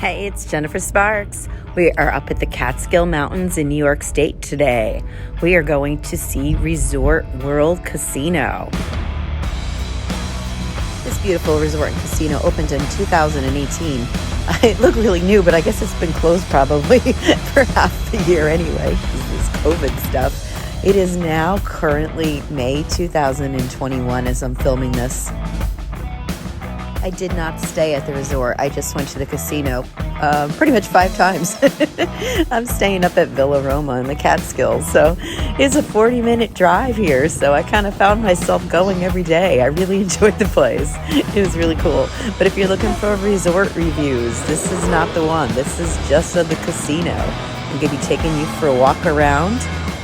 Hey, it's Jennifer Sparks. We are up at the Catskill Mountains in New York State today. We are going to see Resort World Casino. This beautiful resort and casino opened in 2018. It looked really new, but I guess it's been closed probably for half the year anyway, because of this COVID stuff. It is now currently May 2021 as I'm filming this. I did not stay at the resort. I just went to the casino pretty much 5 times. I'm staying up at Villa Roma in the Catskills. So it's a 40-minute drive here. So I kind of found myself going every day. I really enjoyed the place. It was really cool. But if you're looking for resort reviews, this is not the one. This is just of the casino. I'm going to be taking you for a walk around.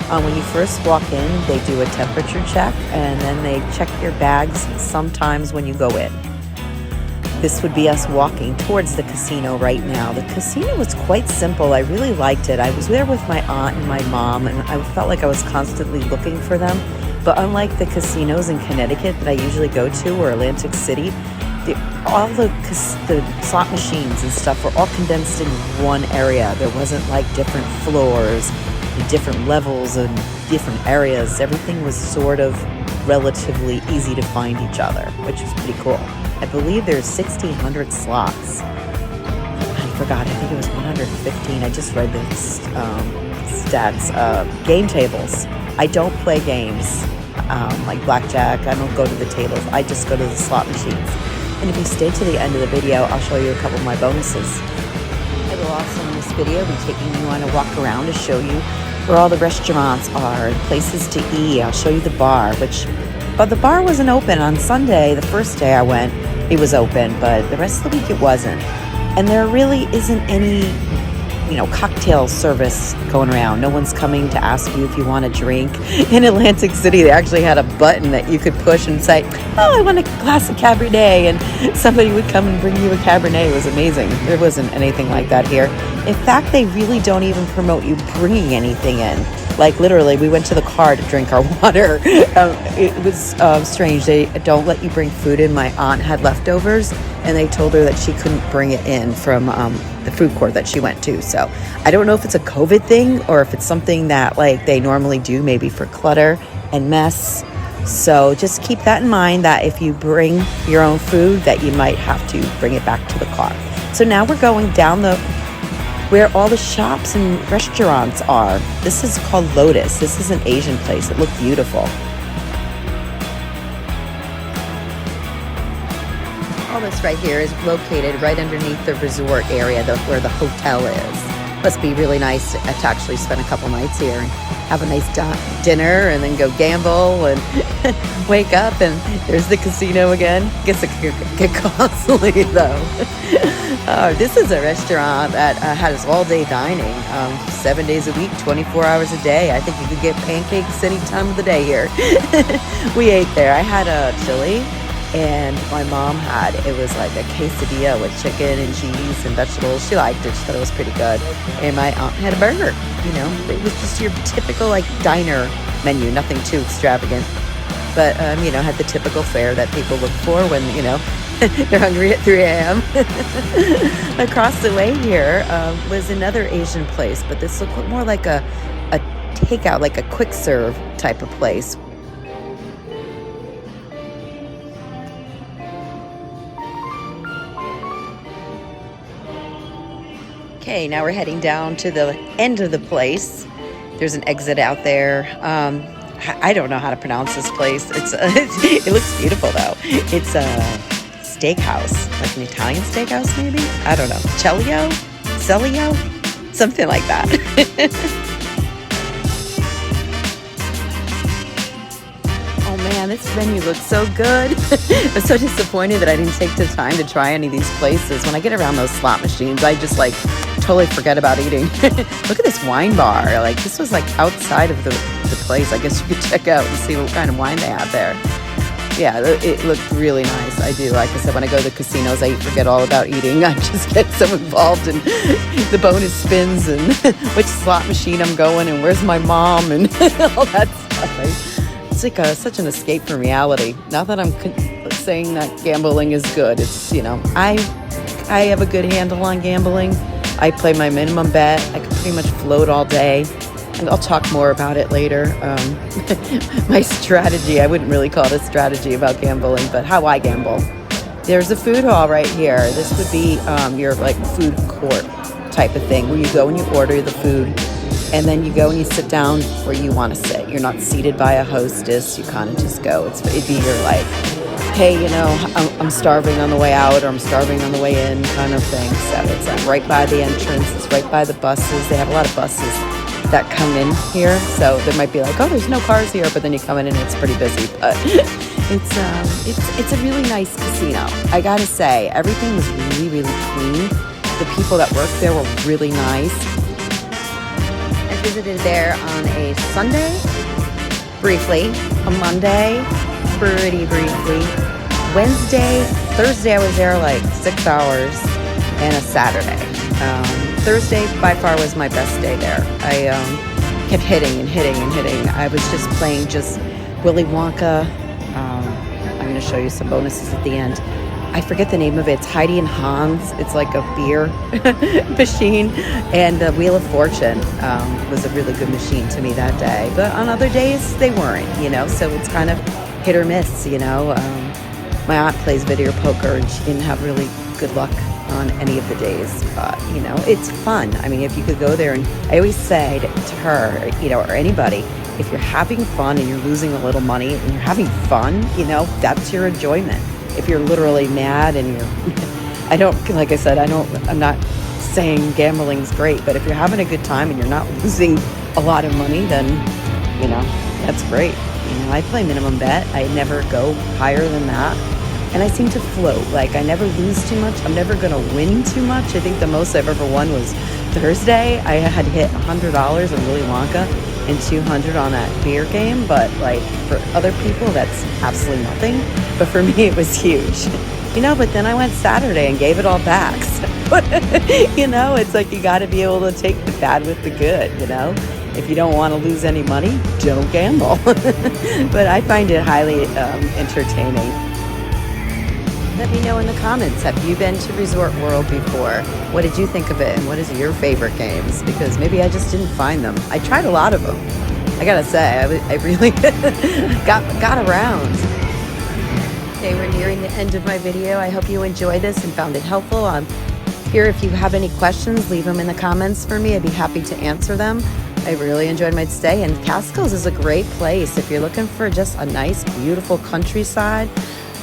When you first walk in, they do a temperature check, and then they check your bags sometimes when you go in. This would be us walking towards the casino right now. The casino was quite simple. I really liked it. I was there with my aunt and my mom, and I felt like I was constantly looking for them. But unlike the casinos in Connecticut that I usually go to, or Atlantic City, all the slot machines and stuff were all condensed in one area. There wasn't like different floors, different levels, and different areas. Everything was sort of relatively easy to find each other, which was pretty cool. I believe there's 1,600 slots. I forgot, I think it was 115. I just read the stats. Game tables. I don't play games like blackjack. I don't go to the tables. I just go to the slot machines. And if you stay to the end of the video, I'll show you a couple of my bonuses. I will also in this video be taking you on a walk around to show you where all the restaurants are and places to eat. I'll show you the bar, but the bar wasn't open on Sunday. The first day I went, it was open, but the rest of the week it wasn't. And there really isn't any, cocktail service going around. No one's coming to ask you if you want a drink. In Atlantic City, they actually had a button that you could push and say, "Oh, I want a glass of Cabernet," and somebody would come and bring you a Cabernet. It was amazing. There wasn't anything like that here. In fact, they really don't even promote you bringing anything in. Like literally, we went to the car to drink our water. It was strange. They don't let you bring food in. My aunt had leftovers, and they told her that she couldn't bring it in from the food court that she went to. So I don't know if it's a COVID thing or if it's something that like they normally do, maybe for clutter and mess. So just keep that in mind, that if you bring your own food, that you might have to bring it back to the car. So now we're going down where all the shops and restaurants are. This is called Lotus. This is an Asian place. It looked beautiful. All this right here is located right underneath the resort area, where the hotel is. Must be really nice to actually spend a couple nights here and have a nice dinner and then go gamble and wake up and there's the casino again. Guess it could get costly though. This is a restaurant that has all-day dining, 7 days a week, 24 hours a day. I think you could get pancakes any time of the day here. We ate there. I had a chili, and my mom it was like a quesadilla with chicken and cheese and vegetables. She liked it. She thought it was pretty good. And my aunt had a burger. It was just your typical like diner menu, nothing too extravagant. But, had the typical fare that people look for when, they're hungry at 3 a.m. Across the way here was another Asian place, but this looked more like a takeout, like a quick serve type of place. Okay, now we're heading down to the end of the place. There's an exit out there. I don't know how to pronounce this place. It looks beautiful though. It's a steakhouse, like an Italian steakhouse maybe? I don't know. Celio? Something like that. Oh man, this menu looks so good. I'm so disappointed that I didn't take the time to try any of these places. When I get around those slot machines, I just like totally forget about eating. Look at this wine bar. Like this was like outside of the place. I guess you could check out and see what kind of wine they have there. Yeah, it looked really nice. I do. Like I said, when I go to the casinos, I forget all about eating. I just get so involved in the bonus spins and which slot machine I'm going and where's my mom and all that stuff. It's like such an escape from reality. Not that I'm saying that gambling is good. It's, I I have a good handle on gambling. I play my minimum bet. I can pretty much float all day. And I'll talk more about it later. My strategy, I wouldn't really call it a strategy about gambling, but how I gamble. There's a food hall right here. This would be your like food court type of thing where you go and you order the food and then you go and you sit down where you want to sit. You're not seated by a hostess. You kind of just go. It'd be your like, hey, you know, I'm starving on the way out or I'm starving on the way in kind of thing. So it's right by the entrance. It's right by the buses. They have a lot of buses that come in here, so there might be like, oh, there's no cars here, but then you come in and it's pretty busy. But it's a really nice casino. I gotta say, everything was really, really clean. The people that worked there were really nice. I visited there on a Sunday, briefly, a Monday, pretty briefly, Wednesday, Thursday I was there like 6 hours, and a Saturday. Thursday by far was my best day there. I kept hitting and hitting and hitting. I was just playing just Willy Wonka. I'm going to show you some bonuses at the end. I forget the name of it. It's Heidi and Hans. It's like a beer machine. And the Wheel of Fortune was a really good machine to me that day. But on other days, they weren't, you know. So it's kind of hit or miss, you know. My aunt plays video poker and she didn't have really good luck on any of the days, but you know, it's fun. I mean, if you could go there, and I always say to her, you know, or anybody, if you're having fun and you're losing a little money and you're having fun, you know, that's your enjoyment. If you're literally mad and you're, like I said, I'm not saying gambling's great, but if you're having a good time and you're not losing a lot of money, then, you know, that's great. You know, I play minimum bet. I never go higher than that. And I seem to float. Like, I never lose too much. I'm never going to win too much. I think the most I've ever won was Thursday. I had hit $100 on Willy Wonka and $200 on that beer game. But, like, for other people, that's absolutely nothing. But for me, it was huge. You know, but then I went Saturday and gave it all back. So, you know, it's like you got to be able to take the bad with the good, you know? If you don't want to lose any money, don't gamble. But I find it highly entertaining. Let me know in the comments, have you been to Resort World before? What did you think of it, and what is your favorite games? Because maybe I just didn't find them. I tried a lot of them. I gotta say, I really got around. Okay, we're nearing the end of my video. I hope you enjoyed this and found it helpful. Here, if you have any questions, leave them in the comments for me. I'd be happy to answer them. I really enjoyed my stay, and Catskills is a great place if you're looking for just a nice, beautiful countryside.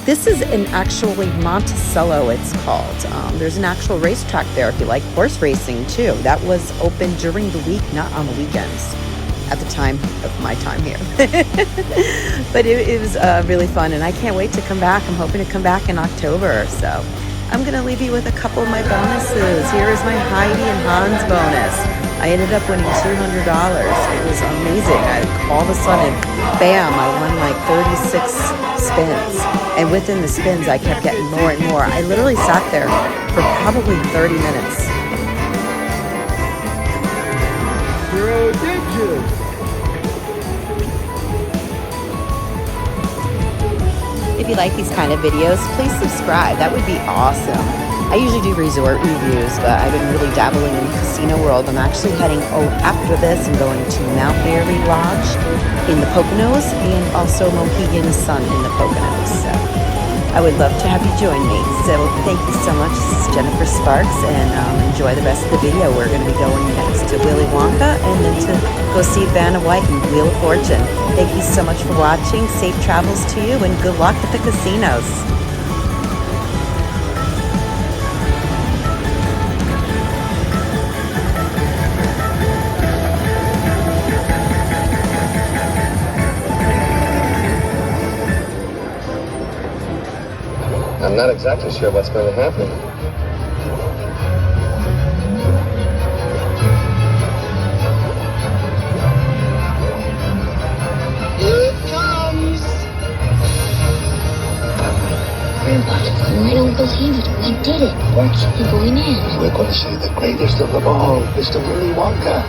This is actually Monticello, it's called. There's an actual racetrack there if you like horse racing too. That was open during the week, not on the weekends, at the time of my time here. But it was really fun, and I can't wait to come back. I'm hoping to come back in October. So I'm going to leave you with a couple of my bonuses. Here is my Heidi and Hans bonus. I ended up winning $200. It was amazing. All of a sudden, bam, I won like 36 spins. And within the spins, I kept getting more and more. I literally sat there for probably 30 minutes. If you like these kind of videos, please subscribe. That would be awesome. I usually do resort reviews, but I've been really dabbling in the casino world. I'm actually heading after this and going to Mount Airy Lodge in the Poconos and also Mohegan Sun in the Poconos. So I would love to have you join me. So thank you so much. This is Jennifer Sparks, and enjoy the rest of the video. We're going to be going next to Willy Wonka and then to go see Vanna White and Wheel of Fortune. Thank you so much for watching. Safe travels to you, and good luck at the casinos. I'm not exactly sure what's going to happen. Here it comes! I don't believe it. We did it. We're actually going in. We're going to see the greatest of them all, Mr. Willy Wonka.